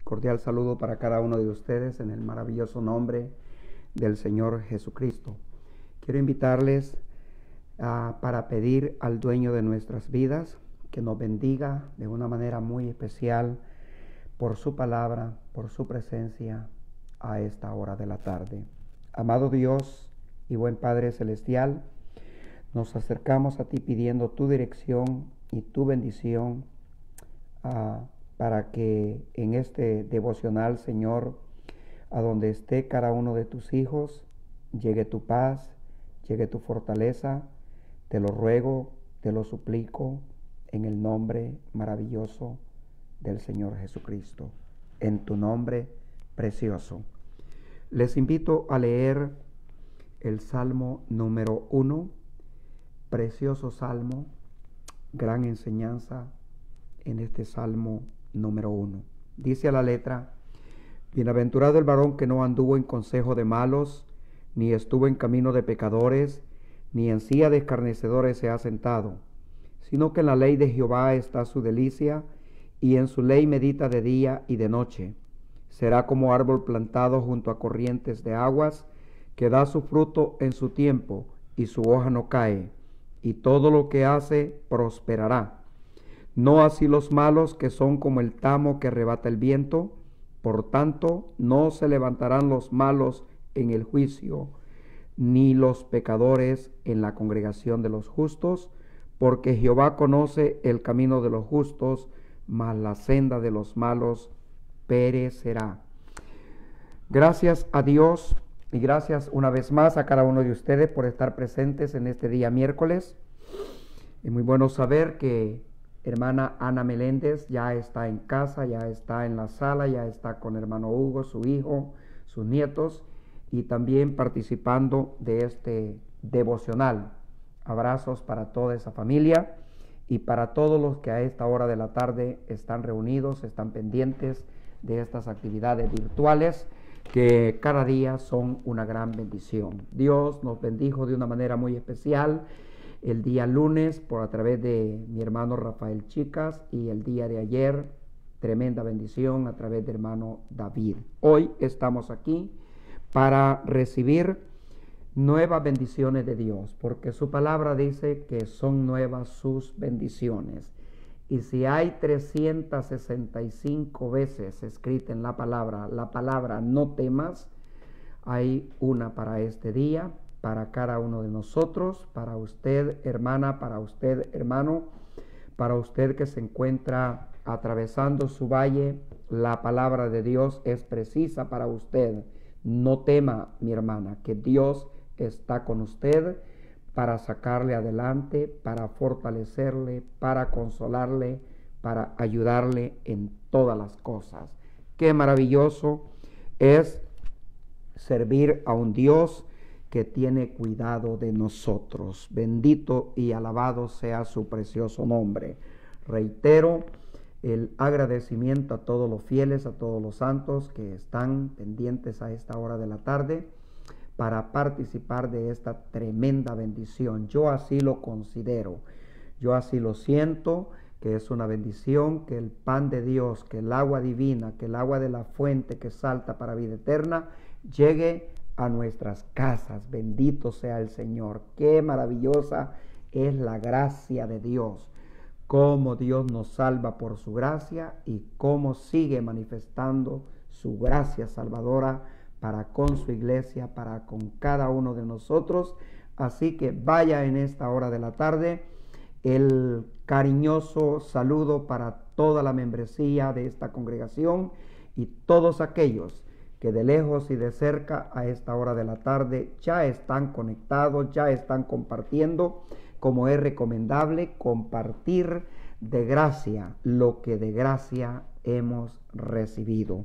Cordial saludo para cada uno de ustedes en el maravilloso nombre del Señor Jesucristo. Quiero invitarles para pedir al dueño de nuestras vidas que nos bendiga de una manera muy especial por su palabra, por su presencia a esta hora de la tarde. Amado Dios y buen Padre Celestial, nos acercamos a ti pidiendo tu dirección y tu bendición para que en este devocional, Señor, a donde esté cada uno de tus hijos, llegue tu paz, llegue tu fortaleza. Te lo ruego, te lo suplico, en el nombre maravilloso del Señor Jesucristo, en tu nombre precioso. Les invito a leer el Salmo número 1, precioso Salmo, gran enseñanza en este Salmo número 1. Dice a la letra: Bienaventurado el varón que no anduvo en consejo de malos, ni estuvo en camino de pecadores, ni en silla de escarnecedores se ha sentado, sino que en la ley de Jehová está su delicia, y en su ley medita de día y de noche. Será como árbol plantado junto a corrientes de aguas, que da su fruto en su tiempo, y su hoja no cae, y todo lo que hace prosperará. No así los malos, que son como el tamo que arrebata el viento. Por tanto, no se levantarán los malos en el juicio, ni los pecadores en la congregación de los justos, porque Jehová conoce el camino de los justos, mas la senda de los malos perecerá. Gracias a Dios y gracias una vez más a cada uno de ustedes por estar presentes en este día miércoles. Es muy bueno saber que hermana Ana Meléndez ya está en casa, ya está en la sala, ya está con hermano Hugo, su hijo, sus nietos, y también participando de este devocional. Abrazos para toda esa familia y para todos los que a esta hora de la tarde están reunidos, están pendientes de estas actividades virtuales que cada día son una gran bendición. Dios nos bendijo de una manera muy especial el día lunes a través de mi hermano Rafael Chicas, y el día de ayer tremenda bendición a través de hermano David. Hoy estamos aquí para recibir nuevas bendiciones de Dios, porque su palabra dice que son nuevas sus bendiciones. Y si hay 365 veces escrita en la palabra no temas, hay una para este día, para cada uno de nosotros, para usted hermana, para usted hermano, para usted que se encuentra atravesando su valle. La palabra de Dios es precisa para usted. No tema, mi hermana, que Dios está con usted para sacarle adelante, para fortalecerle, para consolarle, para ayudarle en todas las cosas. Qué maravilloso es servir a un Dios que tiene cuidado de nosotros. Bendito y alabado sea su precioso nombre. Reitero el agradecimiento a todos los fieles, a todos los santos que están pendientes a esta hora de la tarde para participar de esta tremenda bendición. Yo así lo considero, yo así lo siento, que es una bendición, que el pan de Dios, que el agua divina, que el agua de la fuente que salta para vida eterna, llegue a nuestras casas. Bendito sea el Señor. Qué maravillosa es la gracia de Dios. Cómo Dios nos salva por su gracia y cómo sigue manifestando su gracia salvadora para con su iglesia, para con cada uno de nosotros. Así que vaya en esta hora de la tarde el cariñoso saludo para toda la membresía de esta congregación y todos aquellos que de lejos y de cerca a esta hora de la tarde ya están conectados, ya están compartiendo, como es recomendable compartir de gracia lo que de gracia hemos recibido.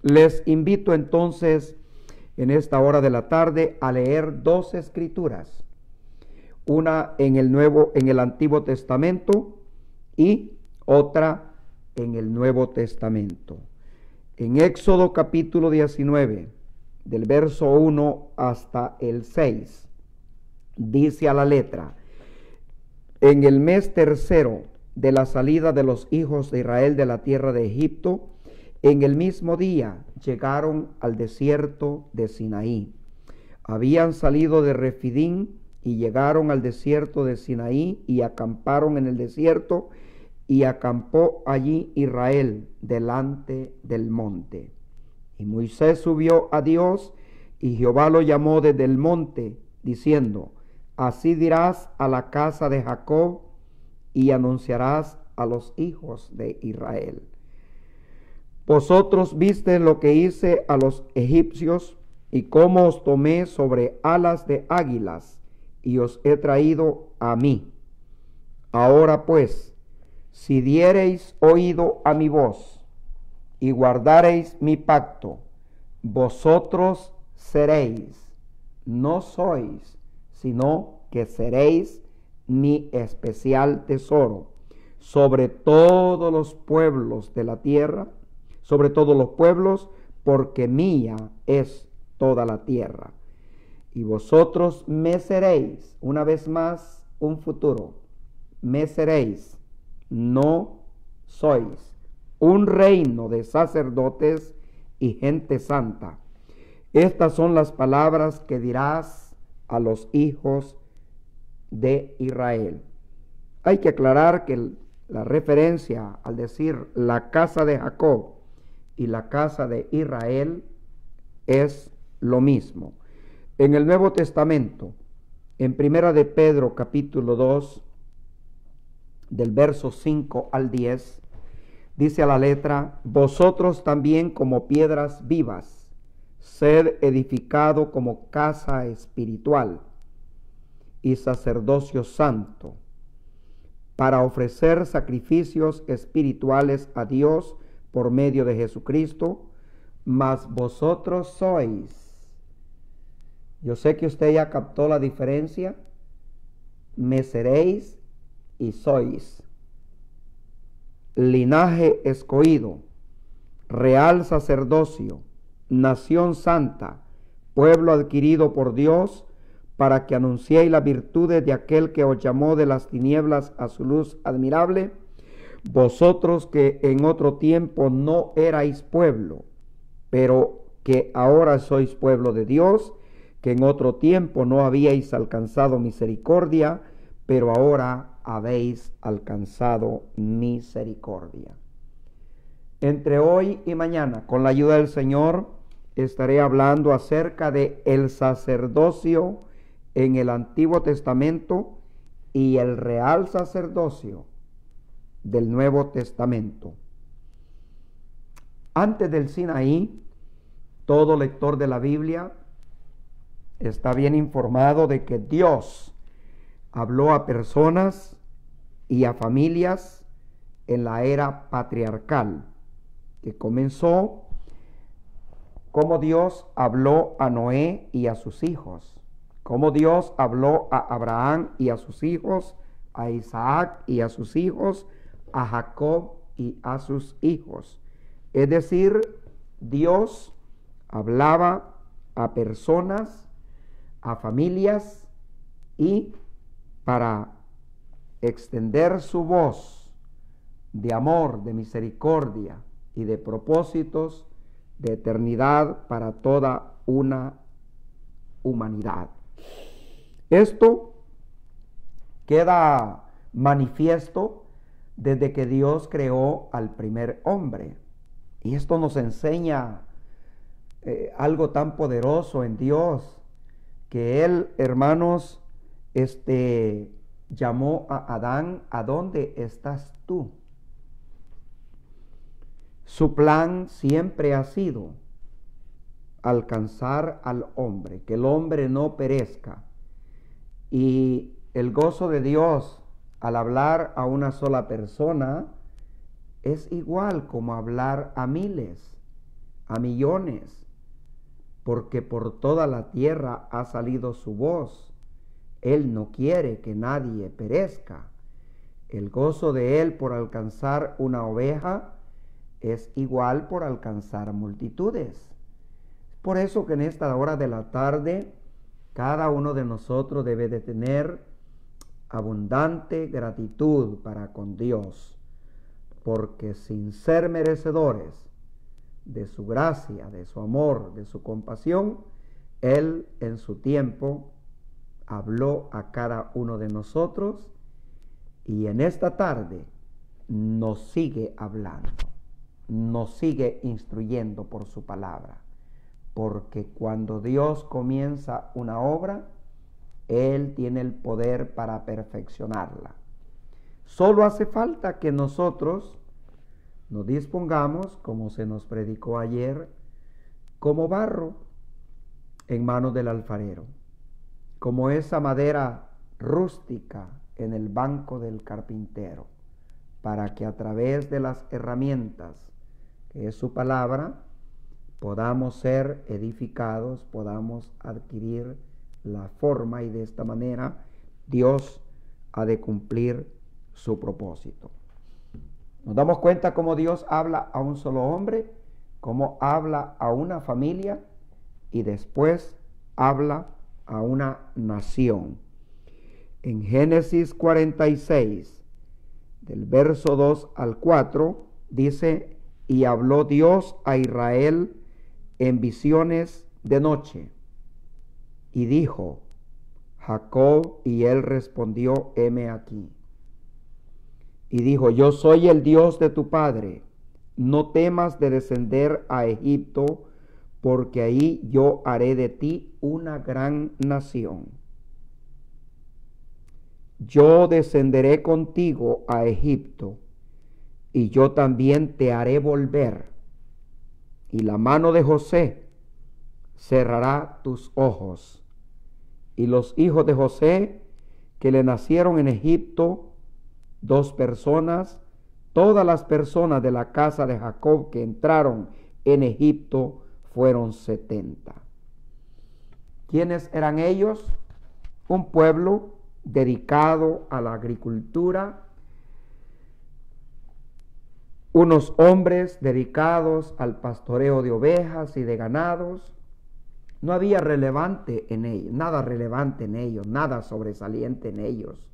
Les invito entonces en esta hora de la tarde a leer dos escrituras, una en el Antiguo Testamento y otra en el Nuevo Testamento. En Éxodo capítulo 19, del verso 1 hasta el 6, dice a la letra: en el mes tercero de la salida de los hijos de Israel de la tierra de Egipto, En el mismo día llegaron al desierto de Sinaí. Habían salido de Refidín y llegaron al desierto de Sinaí y acamparon en el desierto, y acampó allí Israel delante del monte. Y Moisés subió a Dios, y Jehová lo llamó desde el monte, diciendo: así dirás a la casa de Jacob, y anunciarás a los hijos de Israel: vosotros visteis lo que hice a los egipcios, y cómo os tomé sobre alas de águilas, y os he traído a mí. Ahora pues, si diereis oído a mi voz, y guardareis mi pacto, vosotros seréis, no sois, sino que seréis mi especial tesoro sobre todos los pueblos de la tierra, sobre todos los pueblos, porque mía es toda la tierra. Y vosotros me seréis, una vez más, un futuro, me seréis, no sois, un reino de sacerdotes y gente santa. Estas son las palabras que dirás a los hijos de Israel. Hay que aclarar que la referencia al decir la casa de Jacob y la casa de Israel es lo mismo. En el Nuevo Testamento, en Primera de Pedro capítulo 2, del verso 5 al 10, dice a la letra: vosotros también, como piedras vivas, sed edificado como casa espiritual y sacerdocio santo, para ofrecer sacrificios espirituales a Dios por medio de Jesucristo. Mas vosotros sois, yo sé que usted ya captó la diferencia, me seréis y sois, linaje escogido, real sacerdocio, nación santa, pueblo adquirido por Dios, para que anunciéis las virtudes de aquel que os llamó de las tinieblas a su luz admirable. Vosotros que en otro tiempo no erais pueblo, pero que ahora sois pueblo de Dios, que en otro tiempo no habíais alcanzado misericordia, pero ahora habéis alcanzado misericordia. Entre hoy y mañana, con la ayuda del Señor, estaré hablando acerca de el sacerdocio en el Antiguo Testamento y el real sacerdocio del Nuevo Testamento. Antes del Sinaí, todo lector de la Biblia está bien informado de que Dios habló a personas y a familias en la era patriarcal, que comenzó como Dios habló a Noé y a sus hijos, como Dios habló a Abraham y a sus hijos, a Isaac y a sus hijos, a Jacob y a sus hijos. Es decir, Dios hablaba a personas, a familias, y para extender su voz de amor, de misericordia y de propósitos de eternidad para toda una humanidad. Esto queda manifiesto desde que Dios creó al primer hombre. Y esto nos enseña algo tan poderoso en Dios, que Él, hermanos, llamó a Adán: ¿a dónde estás tú? Su plan siempre ha sido alcanzar al hombre, que el hombre no perezca. Y el gozo de Dios al hablar a una sola persona es igual como hablar a miles, a millones, porque por toda la tierra ha salido su voz. Él no quiere que nadie perezca. El gozo de Él por alcanzar una oveja es igual por alcanzar multitudes. Por eso que en esta hora de la tarde, cada uno de nosotros debe de tener abundante gratitud para con Dios, porque sin ser merecedores, de su gracia, de su amor, de su compasión, Él en su tiempo habló a cada uno de nosotros y en esta tarde nos sigue hablando, nos sigue instruyendo por su palabra, porque cuando Dios comienza una obra, Él tiene el poder para perfeccionarla. Solo hace falta que nosotros nos dispongamos, como se nos predicó ayer, como barro en manos del alfarero, como esa madera rústica en el banco del carpintero, para que a través de las herramientas, que es su palabra, podamos ser edificados, podamos adquirir la forma y de esta manera Dios ha de cumplir su propósito. Nos damos cuenta cómo Dios habla a un solo hombre, cómo habla a una familia y después habla a una nación. En Génesis 46, del verso 2 al 4, dice: y habló Dios a Israel en visiones de noche, y dijo: Jacob, y él respondió: heme aquí. Y dijo: yo soy el Dios de tu padre, no temas de descender a Egipto, porque ahí yo haré de ti una gran nación. Yo descenderé contigo a Egipto, y yo también te haré volver, y la mano de José cerrará tus ojos. Y los hijos de José que le nacieron en Egipto, 2 personas, todas las personas de la casa de Jacob que entraron en Egipto fueron 70. ¿Quiénes eran ellos? Un pueblo dedicado a la agricultura, unos hombres dedicados al pastoreo de ovejas y de ganados. No había relevante en ellos, nada relevante en ellos, nada sobresaliente en ellos.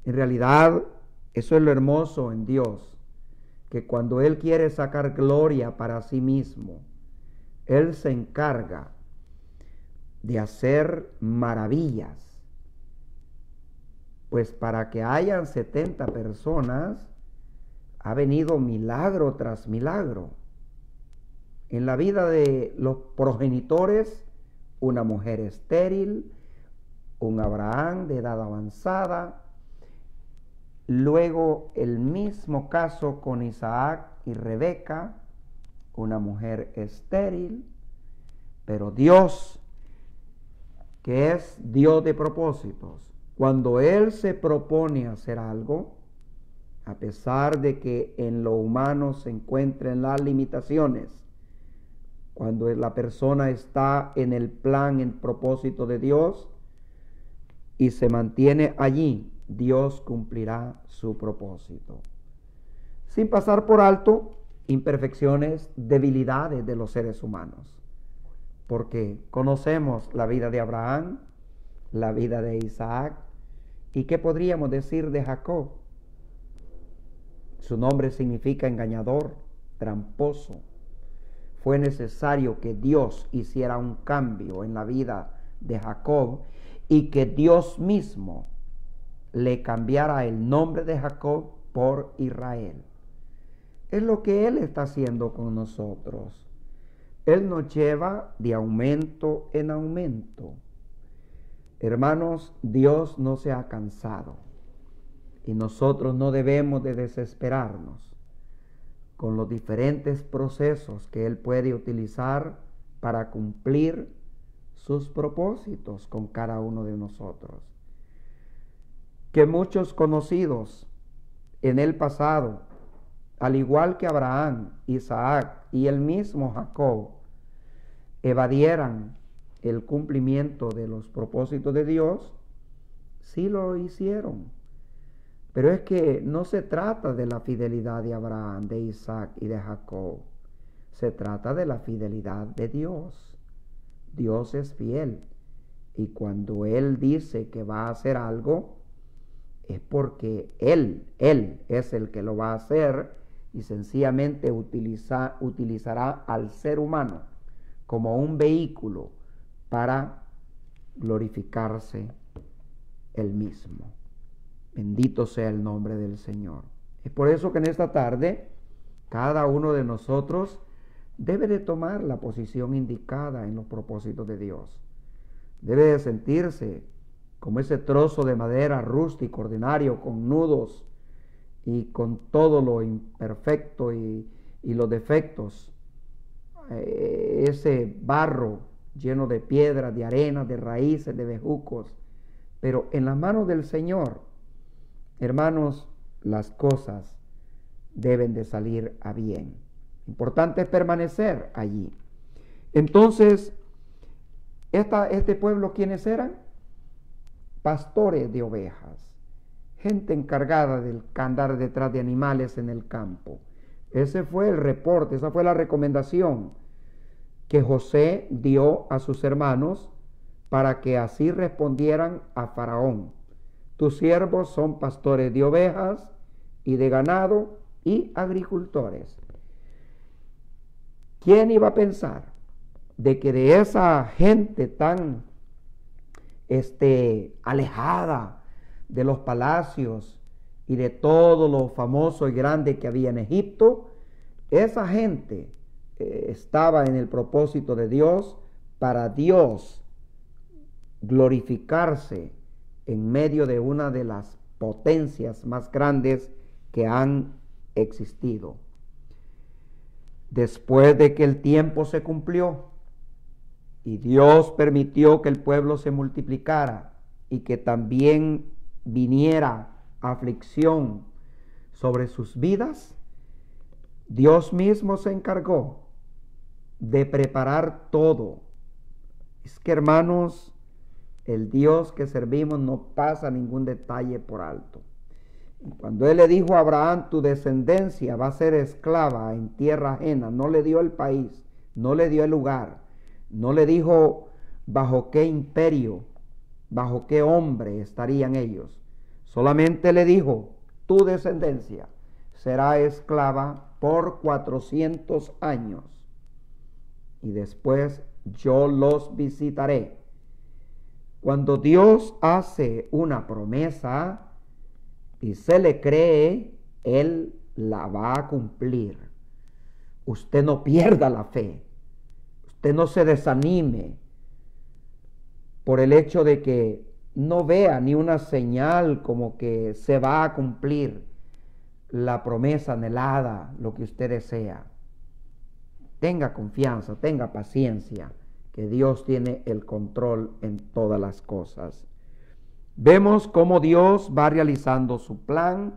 En realidad, eso es lo hermoso en Dios, que cuando Él quiere sacar gloria para sí mismo, Él se encarga de hacer maravillas. Pues para que hayan 70 personas, ha venido milagro tras milagro. En la vida de los progenitores, una mujer estéril, un Abraham de edad avanzada. Luego el mismo caso con Isaac y Rebeca, una mujer estéril. Pero Dios, que es Dios de propósitos, cuando Él se propone hacer algo, a pesar de que en lo humano se encuentren las limitaciones, cuando la persona está en el plan, en propósito de Dios y se mantiene allí, Dios cumplirá su propósito. Sin pasar por alto imperfecciones, debilidades de los seres humanos. Porque conocemos la vida de Abraham, la vida de Isaac, y ¿qué podríamos decir de Jacob? Su nombre significa engañador, tramposo. Fue necesario que Dios hiciera un cambio en la vida de Jacob y que Dios mismo le cambiara el nombre de Jacob por Israel. Es lo que Él está haciendo con nosotros. Él nos lleva de aumento en aumento. Hermanos, Dios no se ha cansado y nosotros no debemos de desesperarnos con los diferentes procesos que Él puede utilizar para cumplir sus propósitos con cada uno de nosotros. Que muchos conocidos en el pasado, al igual que Abraham, Isaac y el mismo Jacob, evadieran el cumplimiento de los propósitos de Dios, sí lo hicieron. Pero es que no se trata de la fidelidad de Abraham, de Isaac y de Jacob. Se trata de la fidelidad de Dios. Dios es fiel. Y cuando Él dice que va a hacer algo, es porque Él es el que lo va a hacer y sencillamente utilizará al ser humano como un vehículo para glorificarse él mismo. Bendito sea el nombre del Señor. Es por eso que en esta tarde cada uno de nosotros debe de tomar la posición indicada en los propósitos de Dios. Debe de sentirse como ese trozo de madera rústico, ordinario, con nudos y con todo lo imperfecto y los defectos. Ese barro lleno de piedras, de arena, de raíces, de bejucos. Pero en las manos del Señor, hermanos, las cosas deben de salir a bien. Importante es permanecer allí. Entonces, este pueblo, ¿quiénes eran? Pastores de ovejas, gente encargada de andar detrás de animales en el campo. Ese fue el reporte, esa fue la recomendación que José dio a sus hermanos para que así respondieran a Faraón. Tus siervos son pastores de ovejas y de ganado y agricultores. ¿Quién iba a pensar de que de esa gente tan alejada de los palacios y de todo lo famoso y grande que había en Egipto, esa gente estaba en el propósito de Dios para Dios glorificarse en medio de una de las potencias más grandes que han existido? Después de que el tiempo se cumplió y Dios permitió que el pueblo se multiplicara y que también viniera aflicción sobre sus vidas, Dios mismo se encargó de preparar todo. Es que, hermanos, el Dios que servimos no pasa ningún detalle por alto. Cuando Él le dijo a Abraham, tu descendencia va a ser esclava en tierra ajena, no le dio el país, no le dio el lugar, no le dijo bajo qué imperio, bajo qué hombre estarían ellos. Solamente le dijo, tu descendencia será esclava por 400 años y después yo los visitaré. Cuando Dios hace una promesa y se le cree, Él la va a cumplir. Usted no pierda la fe. Usted no se desanime por el hecho de que no vea ni una señal como que se va a cumplir la promesa anhelada, lo que usted desea. Tenga confianza, tenga paciencia, que Dios tiene el control en todas las cosas. Vemos cómo Dios va realizando su plan.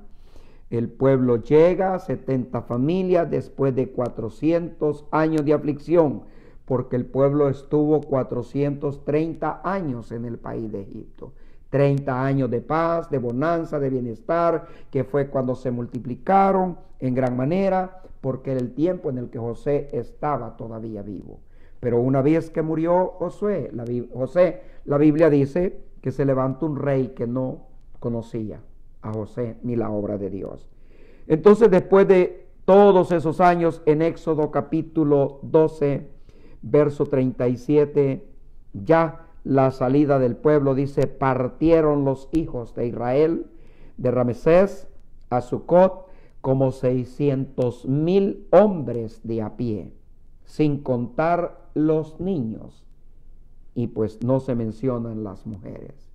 El pueblo llega, 70 familias, después de 400 años de aflicción, porque el pueblo estuvo 430 años en el país de Egipto. 30 años de paz, de bonanza, de bienestar, que fue cuando se multiplicaron en gran manera, porque era el tiempo en el que José estaba todavía vivo. Pero una vez que murió José, la Biblia dice que se levantó un rey que no conocía a José ni la obra de Dios. Entonces, después de todos esos años, en Éxodo capítulo 12, verso 37, ya la salida del pueblo, dice, partieron los hijos de Israel de Ramesés a Sucot como 600,000 hombres de a pie, sin contar los niños, y pues no se mencionan las mujeres.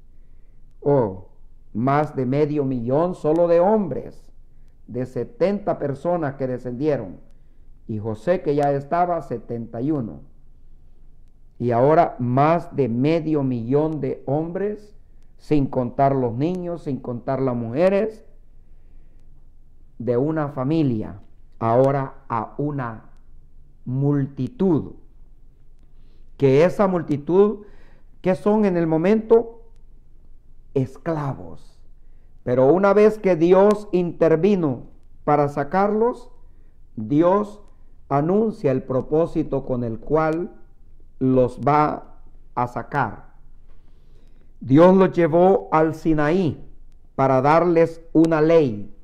Más de 500,000 solo de hombres, de 70 personas que descendieron, y José, que ya estaba, 71. Y ahora más de 500,000 de hombres, sin contar los niños, sin contar las mujeres, de una familia, ahora a una multitud. Que esa multitud, que son en el momento esclavos. Pero una vez que Dios intervino para sacarlos, Dios anuncia el propósito con el cual los va a sacar. Dios los llevó al Sinaí para darles una ley.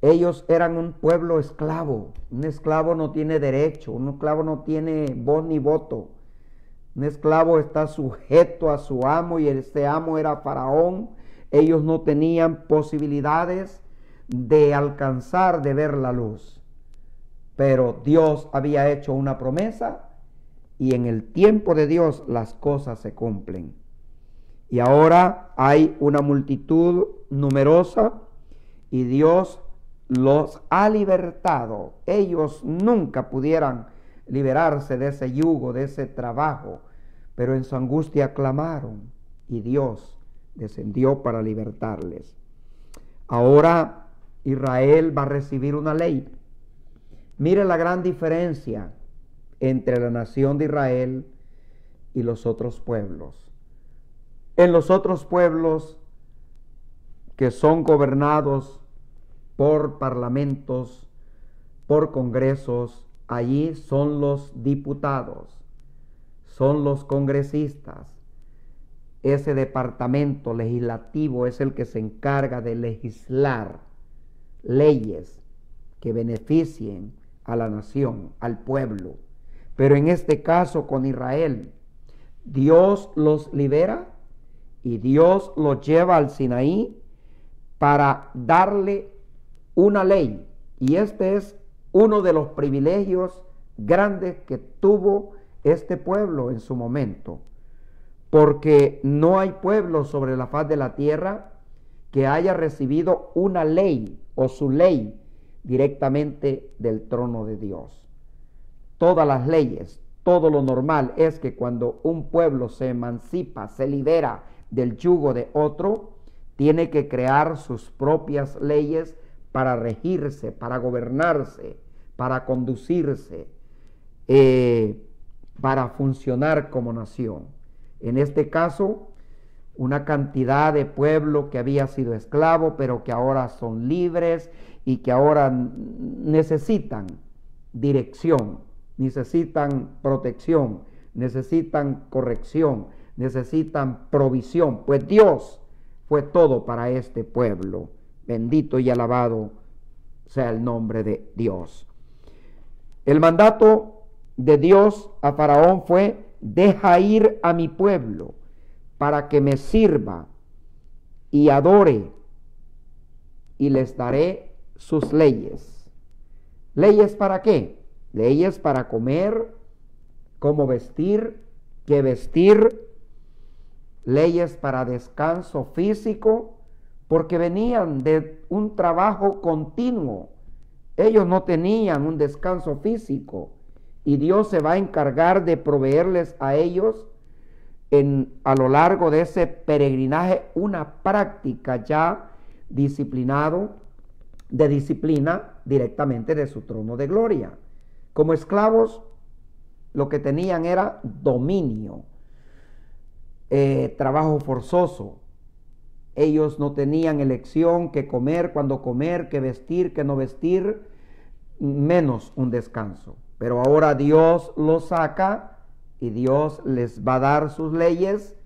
Ellos eran un pueblo esclavo. Un esclavo no tiene derecho, un esclavo no tiene voz ni voto. Un esclavo está sujeto a su amo y este amo era Faraón. Ellos no tenían posibilidades de alcanzar, de ver la luz. Pero Dios había hecho una promesa y en el tiempo de Dios las cosas se cumplen. Y ahora hay una multitud numerosa y Dios los ha libertado. Ellos nunca pudieran liberarse de ese yugo, de ese trabajo, pero en su angustia clamaron y Dios descendió para libertarles. Ahora Israel va a recibir una ley. Mire la gran diferencia entre la nación de Israel y los otros pueblos. En los otros pueblos que son gobernados por parlamentos, por congresos, allí son los diputados, son los congresistas. Ese departamento legislativo es el que se encarga de legislar leyes que beneficien a la nación, al pueblo. Pero en este caso con Israel, Dios los libera y Dios los lleva al Sinaí para darle una ley. Y este es uno de los privilegios grandes que tuvo este pueblo en su momento. Porque no hay pueblo sobre la faz de la tierra que haya recibido una ley o su ley directamente del trono de Dios. Todas las leyes, todo lo normal es que cuando un pueblo se emancipa, se libera del yugo de otro, tiene que crear sus propias leyes para regirse, para gobernarse, para conducirse, para funcionar como nación. En este caso, una cantidad de pueblo que había sido esclavo, pero que ahora son libres y que ahora necesitan dirección, necesitan protección, necesitan corrección, necesitan provisión. Pues Dios fue todo para este pueblo. Bendito y alabado sea el nombre de Dios. El mandato de Dios a Faraón fue: deja ir a mi pueblo para que me sirva y adore, y les daré sus leyes. ¿Leyes para qué? Leyes para comer, cómo vestir, qué vestir, leyes para descanso físico, porque venían de un trabajo continuo. Ellos no tenían un descanso físico y Dios se va a encargar de proveerles a ellos a lo largo de ese peregrinaje una práctica ya disciplina directamente de su trono de gloria. Como esclavos, lo que tenían era dominio, trabajo forzoso. Ellos no tenían elección, qué comer, cuándo comer, qué vestir, qué no vestir, menos un descanso. Pero ahora Dios los saca y Dios les va a dar sus leyes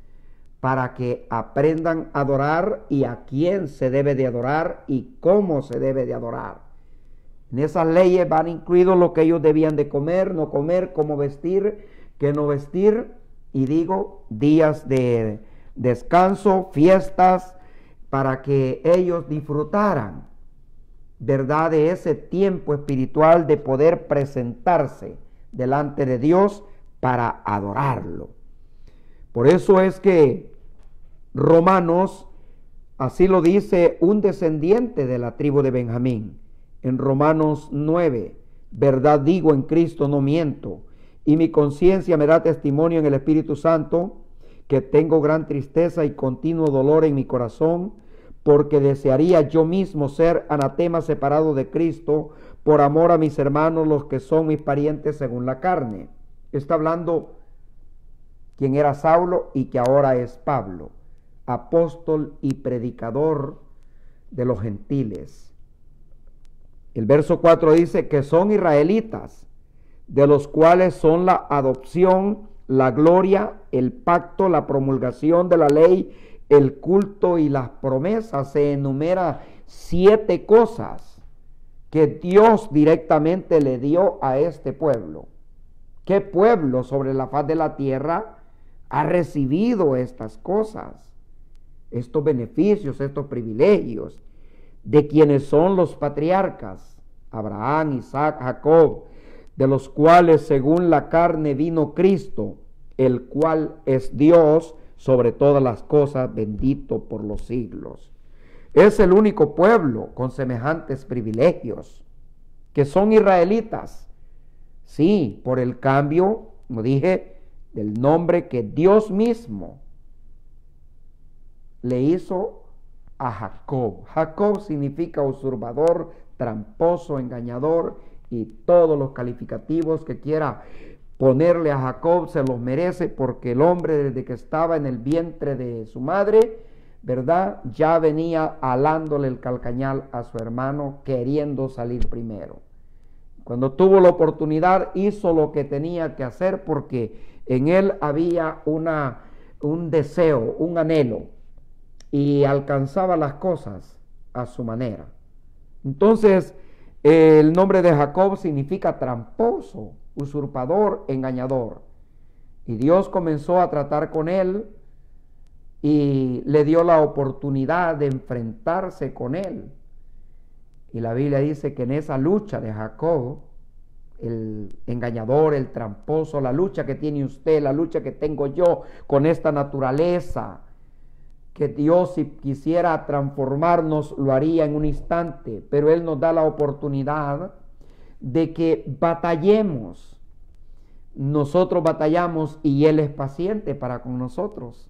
para que aprendan a adorar y a quién se debe de adorar y cómo se debe de adorar. En esas leyes van incluidos lo que ellos debían de comer, no comer, cómo vestir, qué no vestir, y digo, días de descanso, fiestas, para que ellos disfrutaran, ¿verdad?, de ese tiempo espiritual de poder presentarse delante de Dios para adorarlo. Por eso es que Romanos, así lo dice un descendiente de la tribu de Benjamín, en Romanos 9, verdad digo en Cristo, no miento, y mi conciencia me da testimonio en el Espíritu Santo, que tengo gran tristeza y continuo dolor en mi corazón, porque desearía yo mismo ser anatema separado de Cristo, por amor a mis hermanos, los que son mis parientes según la carne. Está hablando quien era Saulo y que ahora es Pablo, apóstol y predicador de los gentiles. El verso 4 dice que son israelitas, de los cuales son la adopción, la gloria, el pacto, la promulgación de la ley, el culto y las promesas. Se enumera 7 cosas que Dios directamente le dio a este pueblo. ¿Qué pueblo sobre la faz de la tierra ha recibido estas cosas, estos beneficios, estos privilegios, de quienes son los patriarcas, Abraham, Isaac, Jacob, de los cuales según la carne vino Cristo, el cual es Dios sobre todas las cosas, bendito por los siglos? Es el único pueblo con semejantes privilegios, que son israelitas. Sí, por el cambio, como dije, del nombre que Dios mismo le hizo a Jacob. Jacob significa usurpador, tramposo, engañador, y todos los calificativos que quiera ponerle a Jacob se los merece, porque el hombre desde que estaba en el vientre de su madre, ¿verdad?, ya venía alándole el calcañal a su hermano, queriendo salir primero. Cuando tuvo la oportunidad, hizo lo que tenía que hacer, porque en él había un deseo, un anhelo, y alcanzaba las cosas a su manera. Entonces, el nombre de Jacob significa tramposo, usurpador, engañador. Y Dios comenzó a tratar con él y le dio la oportunidad de enfrentarse con él. Y la Biblia dice que en esa lucha de Jacob, el engañador, el tramposo, la lucha que tiene usted, la lucha que tengo yo con esta naturaleza, que Dios, si quisiera transformarnos, lo haría en un instante, pero Él nos da la oportunidad de que batallemos. Nosotros batallamos y Él es paciente para con nosotros.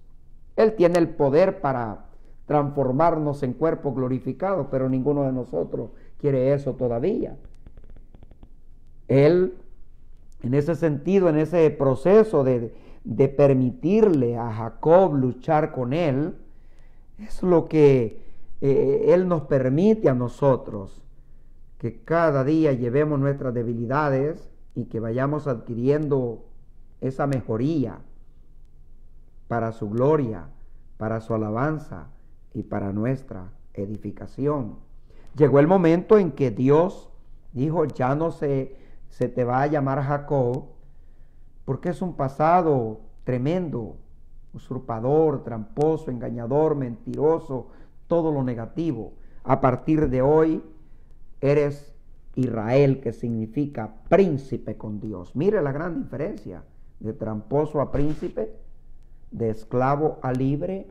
Él tiene el poder para transformarnos en cuerpo glorificado, pero ninguno de nosotros quiere eso todavía. Él, en ese sentido, en ese proceso de permitirle a Jacob luchar con él, es lo que Él nos permite a nosotros, que cada día llevemos nuestras debilidades y que vayamos adquiriendo esa mejoría para su gloria, para su alabanza y para nuestra edificación. Llegó el momento en que Dios dijo: ya no se te va a llamar Jacob, porque es un pasado tremendo, usurpador, tramposo, engañador, mentiroso, todo lo negativo. A partir de hoy eres Israel, que significa príncipe con Dios. Mire la gran diferencia de tramposo a príncipe, de esclavo a libre,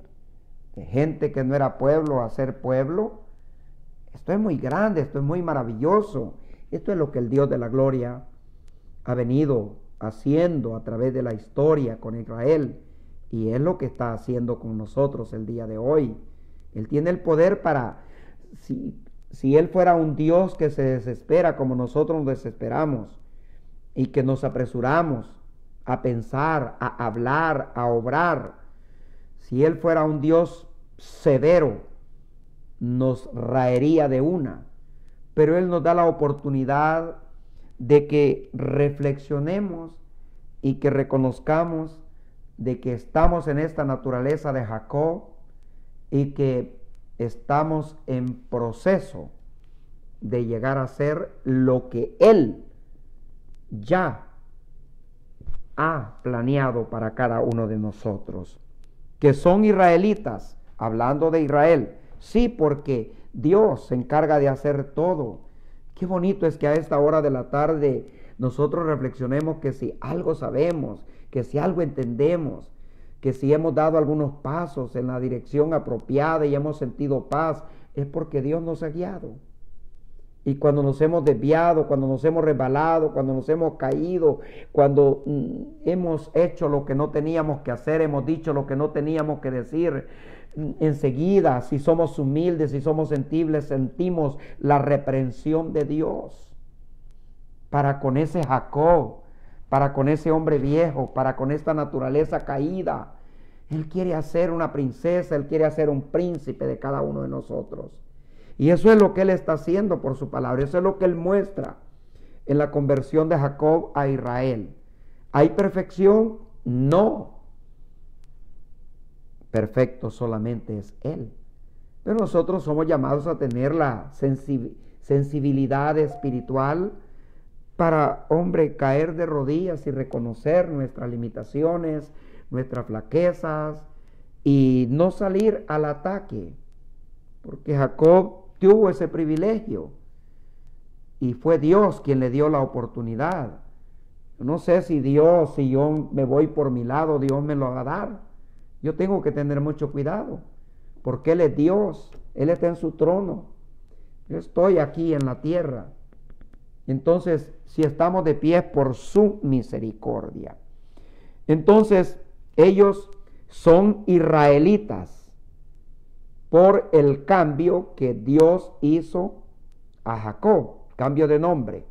de gente que no era pueblo a ser pueblo. Esto es muy grande, esto es muy maravilloso. Esto es lo que el Dios de la gloria ha venido haciendo a través de la historia con Israel, y es lo que está haciendo con nosotros el día de hoy. Él tiene el poder para, si Él fuera un Dios que se desespera como nosotros nos desesperamos y que nos apresuramos a pensar, a hablar, a obrar, si Él fuera un Dios severo, nos raería de una. Pero Él nos da la oportunidad de que reflexionemos y que reconozcamos de que estamos en esta naturaleza de Jacob y que estamos en proceso de llegar a ser lo que Él ya ha planeado para cada uno de nosotros, que son israelitas, hablando de Israel. Sí, porque Dios se encarga de hacer todo. Qué bonito es que a esta hora de la tarde nosotros reflexionemos que si algo sabemos, que si algo entendemos, que si hemos dado algunos pasos en la dirección apropiada y hemos sentido paz, es porque Dios nos ha guiado. Y cuando nos hemos desviado, cuando nos hemos resbalado, cuando nos hemos caído, cuando hemos hecho lo que no teníamos que hacer, hemos dicho lo que no teníamos que decir, enseguida, si somos humildes, si somos sensibles, sentimos la reprensión de Dios para con ese Jacob, para con ese hombre viejo, para con esta naturaleza caída. Él quiere hacer una princesa, Él quiere hacer un príncipe de cada uno de nosotros. Y eso es lo que Él está haciendo por su palabra. Eso es lo que Él muestra en la conversión de Jacob a Israel. ¿Hay perfección? No. Perfecto solamente es Él. Pero nosotros somos llamados a tener la sensibilidad espiritual para, hombre, caer de rodillas y reconocer nuestras limitaciones, nuestras flaquezas y no salir al ataque, porque Jacob tuvo ese privilegio y fue Dios quien le dio la oportunidad. No sé si Dios, si yo me voy por mi lado, Dios me lo va a dar. Yo tengo que tener mucho cuidado, porque Él es Dios, Él está en su trono. Yo estoy aquí en la tierra. Entonces, si estamos de pie por su misericordia. Entonces, ellos son israelitas por el cambio que Dios hizo a Jacob, cambio de nombre.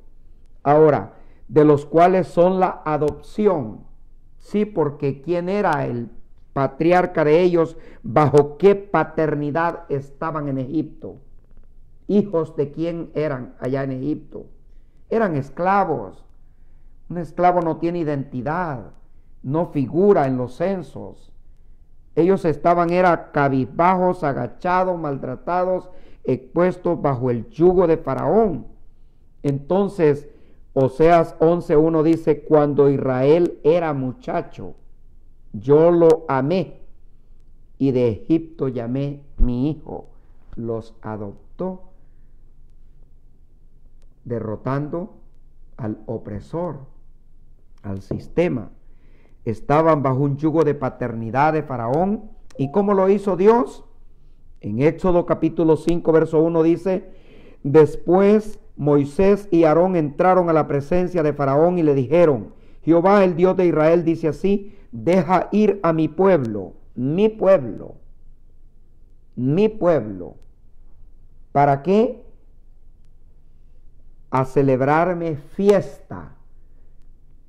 Ahora, de los cuales son la adopción. Sí, porque ¿quién era el patriarca de ellos? ¿Bajo qué paternidad estaban en Egipto? ¿Hijos de quién eran allá en Egipto? Eran esclavos. Un esclavo no tiene identidad, no figura en los censos. Ellos estaban, cabizbajos, agachados, maltratados, expuestos bajo el yugo de Faraón. Entonces, Oseas 11:1 dice, cuando Israel era muchacho, yo lo amé y de Egipto llamé mi hijo. Los adoptó, derrotando al opresor, al sistema. Estaban bajo un yugo de paternidad de Faraón. ¿Y cómo lo hizo Dios? En Éxodo capítulo 5, verso 1 dice, después Moisés y Aarón entraron a la presencia de Faraón y le dijeron, Jehová el Dios de Israel dice así, deja ir a mi pueblo, mi pueblo, mi pueblo. ¿Para qué? A celebrarme fiesta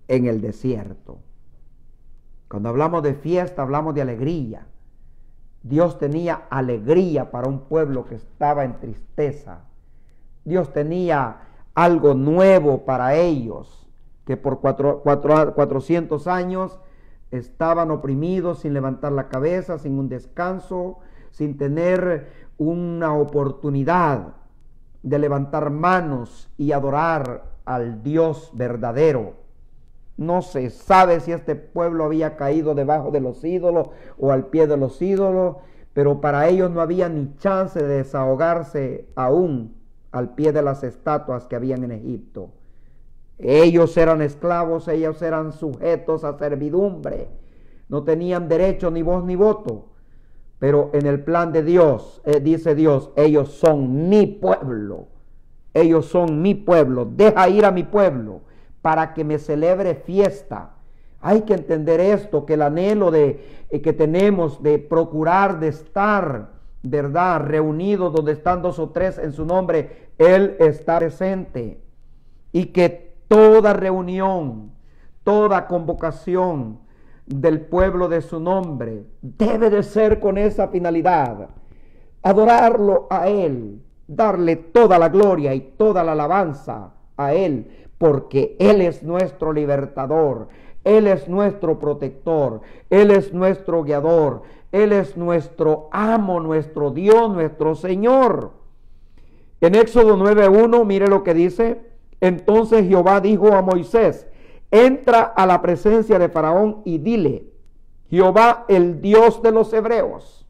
en el desierto. Cuando hablamos de fiesta, hablamos de alegría. Dios tenía alegría para un pueblo que estaba en tristeza. Dios tenía algo nuevo para ellos, que por 400 años estaban oprimidos, sin levantar la cabeza, sin un descanso, sin tener una oportunidad de levantar manos y adorar al Dios verdadero. No se sabe si este pueblo había caído debajo de los ídolos o al pie de los ídolos, pero para ellos no había ni chance de desahogarse aún al pie de las estatuas que habían en Egipto. Ellos eran esclavos, ellos eran sujetos a servidumbre, no tenían derecho ni voz ni voto. Pero en el plan de Dios, dice Dios, ellos son mi pueblo, ellos son mi pueblo, deja ir a mi pueblo para que me celebre fiesta. Hay que entender esto, que el anhelo que tenemos de procurar de estar, ¿verdad?, reunidos donde están 2 o 3 en su nombre, Él está presente. Y que toda reunión, toda convocación del pueblo de su nombre debe de ser con esa finalidad: adorarlo a Él, darle toda la gloria y toda la alabanza a Él, porque Él es nuestro libertador, Él es nuestro protector, Él es nuestro guiador, Él es nuestro amo, nuestro Dios, nuestro Señor. En Éxodo 9:1, mire lo que dice: entonces Jehová dijo a Moisés, entra a la presencia de Faraón y dile, Jehová el Dios de los hebreos.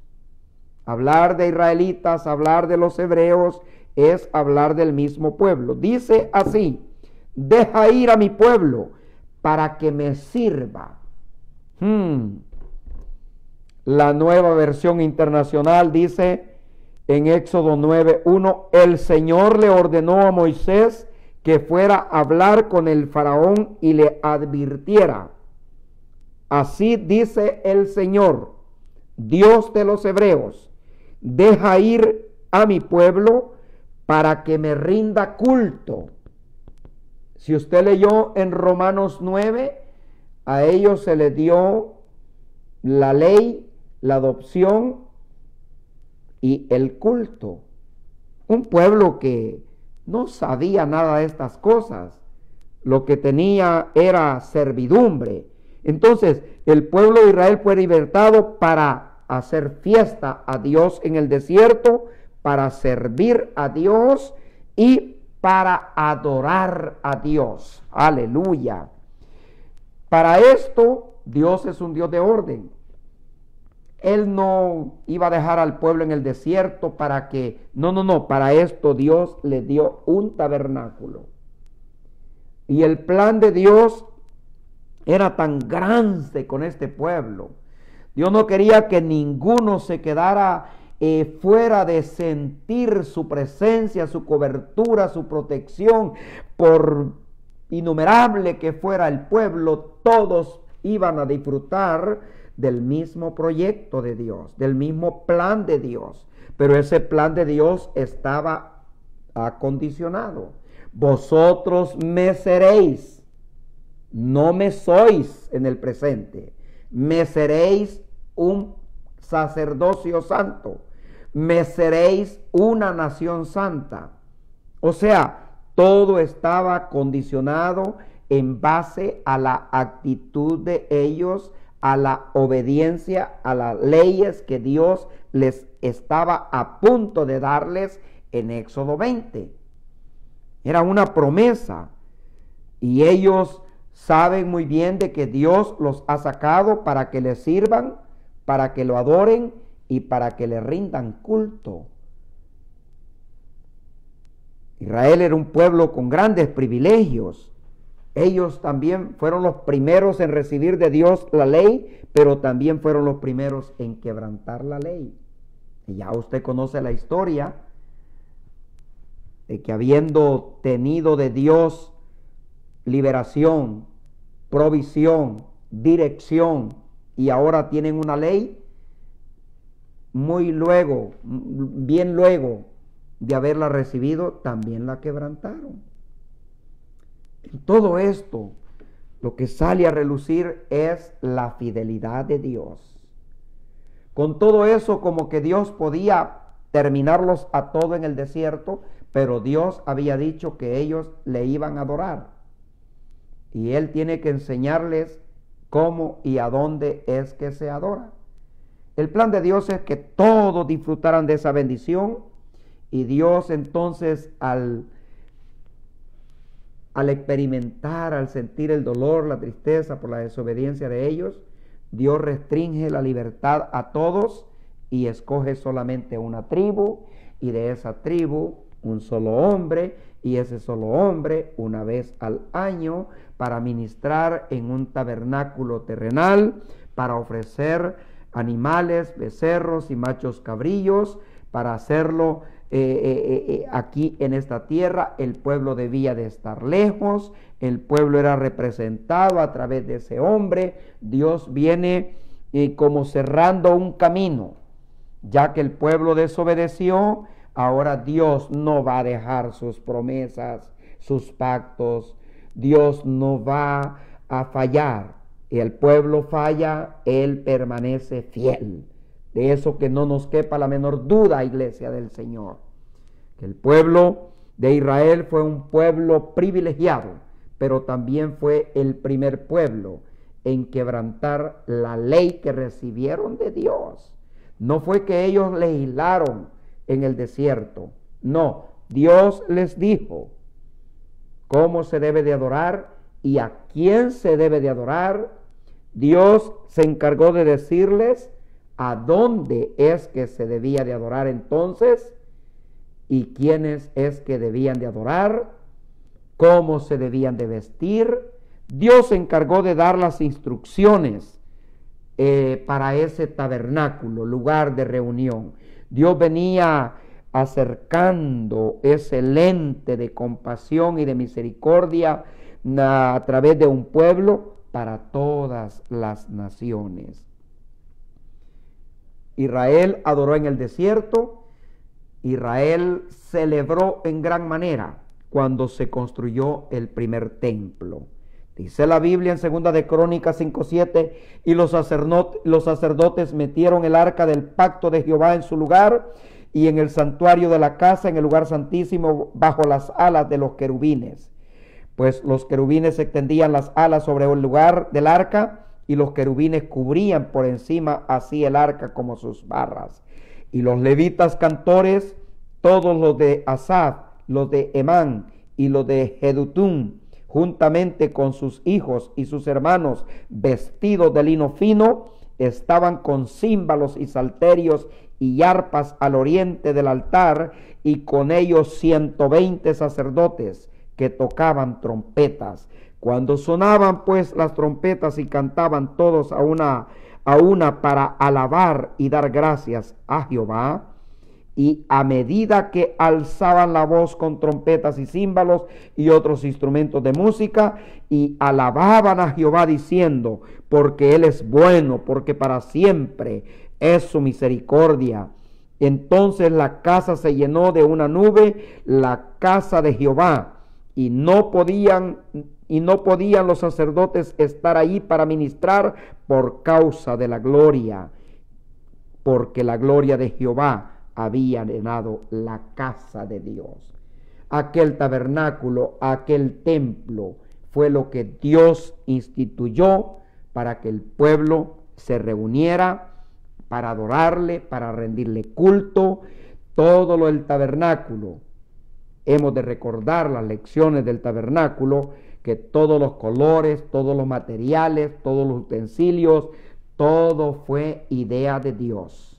Hablar de israelitas, hablar de los hebreos, es hablar del mismo pueblo. Dice así, deja ir a mi pueblo para que me sirva. La Nueva Versión Internacional dice en Éxodo 9:1, el Señor le ordenó a Moisés que fuera a hablar con el faraón y le advirtiera. Así dice el Señor, Dios de los hebreos, deja ir a mi pueblo para que me rinda culto. Si usted leyó en Romanos 9, a ellos se les dio la ley, la adopción y el culto. Un pueblo que no sabía nada de estas cosas, lo que tenía era servidumbre. Entonces, el pueblo de Israel fue libertado para hacer fiesta a Dios en el desierto, para servir a Dios y para adorar a Dios. Aleluya. Para esto, Dios es un Dios de orden. Él no iba a dejar al pueblo en el desierto para que... No. Para esto Dios le dio un tabernáculo. Y el plan de Dios era tan grande con este pueblo. Dios no quería que ninguno se quedara fuera de sentir su presencia, su cobertura, su protección. Por innumerable que fuera el pueblo, todos iban a disfrutar del mismo proyecto de Dios, del mismo plan de Dios. Pero ese plan de Dios estaba acondicionado. Vosotros me seréis, no me sois en el presente, me seréis un sacerdocio santo, me seréis una nación santa. O sea, todo estaba condicionado en base a la actitud de ellos, a la obediencia a las leyes que Dios les estaba a punto de darles en Éxodo 20. Era una promesa y ellos saben muy bien de que Dios los ha sacado para que le sirvan, para que lo adoren y para que le rindan culto. Israel era un pueblo con grandes privilegios. Ellos también fueron los primeros en recibir de Dios la ley, pero también fueron los primeros en quebrantar la ley. Y ya usted conoce la historia de que habiendo tenido de Dios liberación, provisión, dirección, y ahora tienen una ley, bien luego de haberla recibido, también la quebrantaron. En todo esto, lo que sale a relucir es la fidelidad de Dios. Con todo eso, como que Dios podía terminarlos a todo en el desierto, pero Dios había dicho que ellos le iban a adorar. Y Él tiene que enseñarles cómo y a dónde es que se adora. El plan de Dios es que todos disfrutaran de esa bendición, y Dios entonces al experimentar, al sentir el dolor, la tristeza por la desobediencia de ellos, Dios restringe la libertad a todos y escoge solamente una tribu, y de esa tribu un solo hombre, y ese solo hombre una vez al año para ministrar en un tabernáculo terrenal, para ofrecer animales, becerros y machos cabrillos, para hacerlo aquí en esta tierra. El pueblo debía de estar lejos, el pueblo era representado a través de ese hombre. Dios viene como cerrando un camino, ya que el pueblo desobedeció. Ahora Dios no va a dejar sus promesas, sus pactos. Dios no va a fallar. Y el pueblo falla, Él permanece fiel. De eso que no nos quepa la menor duda, iglesia del Señor. Que el pueblo de Israel fue un pueblo privilegiado, pero también fue el primer pueblo en quebrantar la ley que recibieron de Dios. No fue que ellos legislaron en el desierto. No, Dios les dijo cómo se debe de adorar y a quién se debe de adorar. Dios se encargó de decirles a dónde es que se debía de adorar entonces, y quiénes es que debían de adorar, cómo se debían de vestir. Dios se encargó de dar las instrucciones para ese tabernáculo, lugar de reunión. Dios venía acercando ese lente de compasión y de misericordia a través de un pueblo para todas las naciones. Israel adoró en el desierto. Israel celebró en gran manera cuando se construyó el primer templo. Dice la Biblia en 2 de Crónicas 5:7, y los sacerdotes metieron el arca del pacto de Jehová en su lugar, y en el santuario de la casa, en el lugar santísimo, bajo las alas de los querubines. Pues los querubines extendían las alas sobre el lugar del arca, y los querubines cubrían por encima así el arca como sus barras. Y los levitas cantores, todos los de Asaf, los de Emán y los de Jedutún, juntamente con sus hijos y sus hermanos, vestidos de lino fino, estaban con címbalos y salterios y arpas al oriente del altar, y con ellos 120 sacerdotes que tocaban trompetas. Cuando sonaban pues las trompetas y cantaban todos a una para alabar y dar gracias a Jehová, y a medida que alzaban la voz con trompetas y címbalos y otros instrumentos de música, y alababan a Jehová diciendo, porque Él es bueno, porque para siempre es su misericordia. Entonces la casa se llenó de una nube, la casa de Jehová, y no podían los sacerdotes estar ahí para ministrar por causa de la gloria, porque la gloria de Jehová había llenado la casa de Dios. Aquel tabernáculo, aquel templo, fue lo que Dios instituyó para que el pueblo se reuniera para adorarle, para rendirle culto. Todo lo del tabernáculo, hemos de recordar las lecciones del tabernáculo, que todos los colores, todos los materiales, todos los utensilios, todo fue idea de Dios.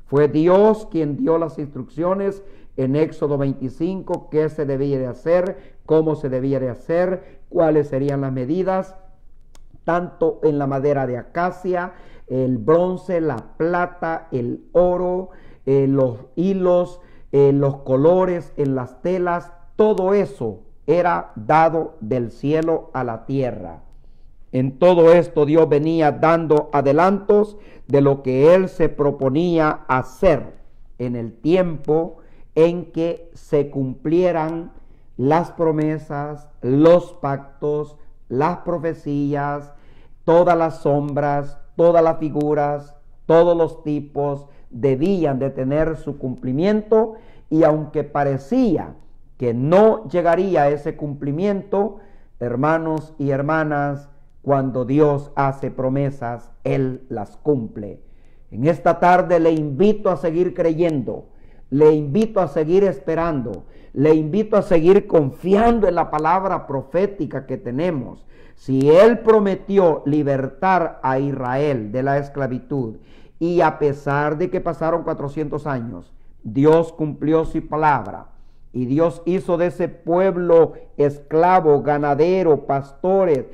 Fue Dios quien dio las instrucciones en Éxodo 25, qué se debía de hacer, cómo se debía de hacer, cuáles serían las medidas, tanto en la madera de acacia, el bronce, la plata, el oro, los hilos, los colores en las telas, todo eso era dado del cielo a la tierra. En todo esto Dios venía dando adelantos de lo que Él se proponía hacer en el tiempo en que se cumplieran las promesas, los pactos, las profecías, todas las sombras, todas las figuras, todos los tipos debían de tener su cumplimiento, y aunque parecía que no llegaría a ese cumplimiento, hermanos y hermanas, cuando Dios hace promesas, Él las cumple. En esta tarde le invito a seguir creyendo, le invito a seguir esperando, le invito a seguir confiando en la palabra profética que tenemos. Si Él prometió libertar a Israel de la esclavitud, y a pesar de que pasaron 400 años, Dios cumplió su palabra, y Dios hizo de ese pueblo esclavo, ganadero, pastores,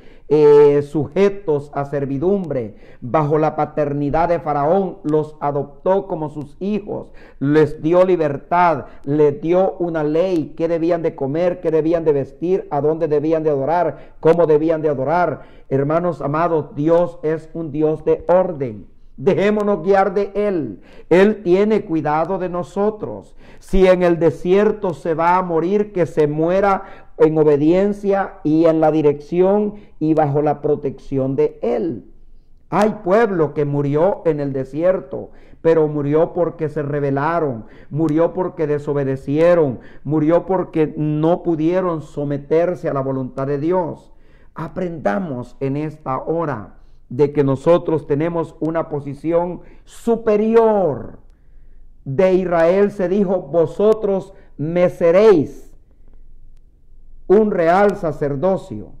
sujetos a servidumbre, bajo la paternidad de Faraón, los adoptó como sus hijos, les dio libertad, les dio una ley, qué debían de comer, qué debían de vestir, a dónde debían de adorar, cómo debían de adorar. Hermanos amados, Dios es un Dios de orden. Dejémonos guiar de Él. Él tiene cuidado de nosotros. Si en el desierto se va a morir, que se muera en obediencia y en la dirección y bajo la protección de Él. Hay pueblo que murió en el desierto, pero murió porque se rebelaron, murió porque desobedecieron, murió porque no pudieron someterse a la voluntad de Dios. Aprendamos en esta hora de que nosotros tenemos una posición superior. De Israel se dijo, vosotros me seréis un real sacerdocio,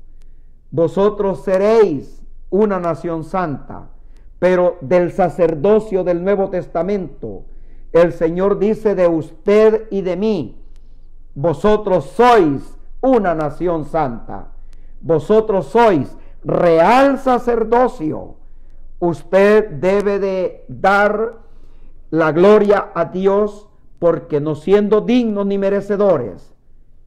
vosotros seréis una nación santa. Pero del sacerdocio del Nuevo Testamento, el Señor dice de usted y de mí, vosotros sois una nación santa, vosotros sois real sacerdocio. Usted debe de dar la gloria a Dios, porque no siendo dignos ni merecedores,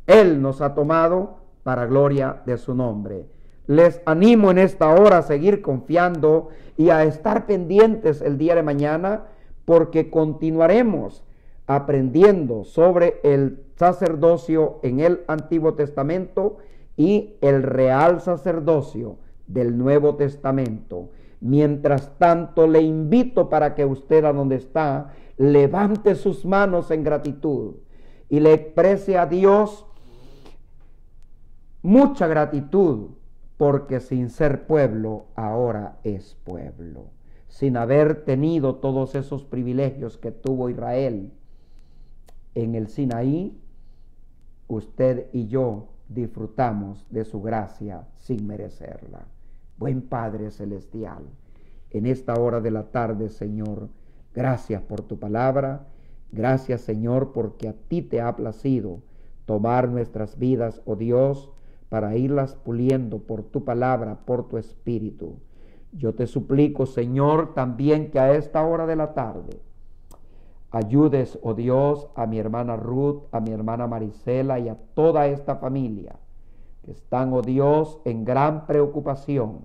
Él nos ha tomado para gloria de su nombre. Les animo en esta hora a seguir confiando y a estar pendientes el día de mañana, porque continuaremos aprendiendo sobre el sacerdocio en el Antiguo Testamento y el real sacerdocio del Nuevo Testamento. Mientras tanto, le invito para que usted, a donde está, levante sus manos en gratitud y le exprese a Dios mucha gratitud, porque sin ser pueblo ahora es pueblo. Sin haber tenido todos esos privilegios que tuvo Israel en el Sinaí, usted y yo disfrutamos de su gracia sin merecerla. Buen Padre Celestial, en esta hora de la tarde, Señor, gracias por tu palabra. Gracias, Señor, porque a ti te ha placido tomar nuestras vidas, oh Dios, para irlas puliendo por tu palabra, por tu espíritu. Yo te suplico, Señor, también que a esta hora de la tarde ayudes, oh Dios, a mi hermana Ruth, a mi hermana Marisela y a toda esta familia que están, oh Dios, en gran preocupación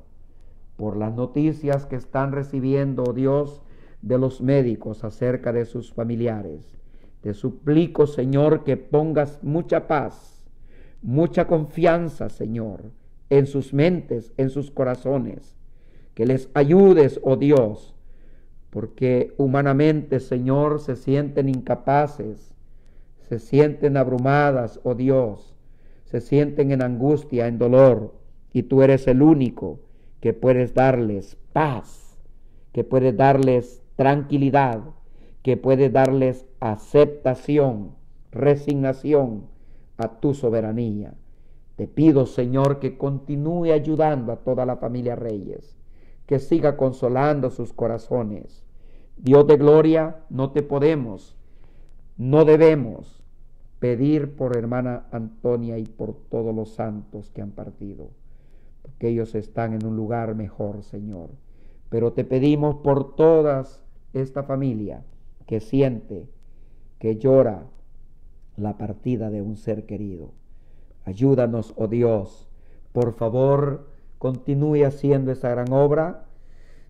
por las noticias que están recibiendo, oh Dios, de los médicos acerca de sus familiares. Te suplico, Señor, que pongas mucha paz, mucha confianza, Señor, en sus mentes, en sus corazones. Que les ayudes, oh Dios, porque humanamente, Señor, se sienten incapaces, se sienten abrumadas, oh Dios, se sienten en angustia, en dolor, y tú eres el único que puedes darles paz, que puedes darles tranquilidad, que puedes darles aceptación, resignación a tu soberanía. Te pido, Señor, que continúe ayudando a toda la familia Reyes, que siga consolando sus corazones. Dios de gloria, no te podemos, no debemos pedir por hermana Antonia y por todos los santos que han partido, porque ellos están en un lugar mejor, Señor. Pero te pedimos por toda esta familia que siente, que llora la partida de un ser querido. Ayúdanos, oh Dios, por favor, continúe haciendo esa gran obra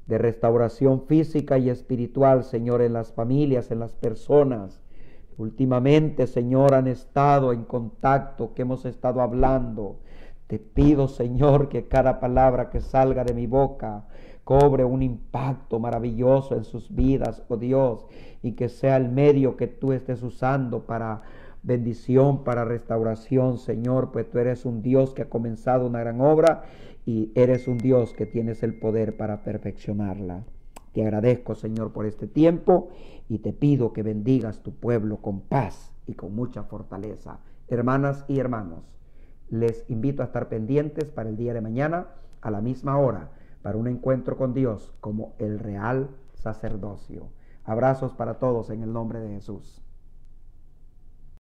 de restauración física y espiritual, Señor, en las familias, en las personas. Últimamente, Señor, han estado en contacto, que hemos estado hablando. Te pido, Señor, que cada palabra que salga de mi boca cobre un impacto maravilloso en sus vidas, oh Dios, y que sea el medio que tú estés usando para bendición, para restauración, Señor, pues tú eres un Dios que ha comenzado una gran obra y eres un Dios que tienes el poder para perfeccionarla. Te agradezco, Señor, por este tiempo y te pido que bendigas tu pueblo con paz y con mucha fortaleza. Hermanas y hermanos, les invito a estar pendientes para el día de mañana a la misma hora para un encuentro con Dios como el real sacerdocio. Abrazos para todos en el nombre de Jesús.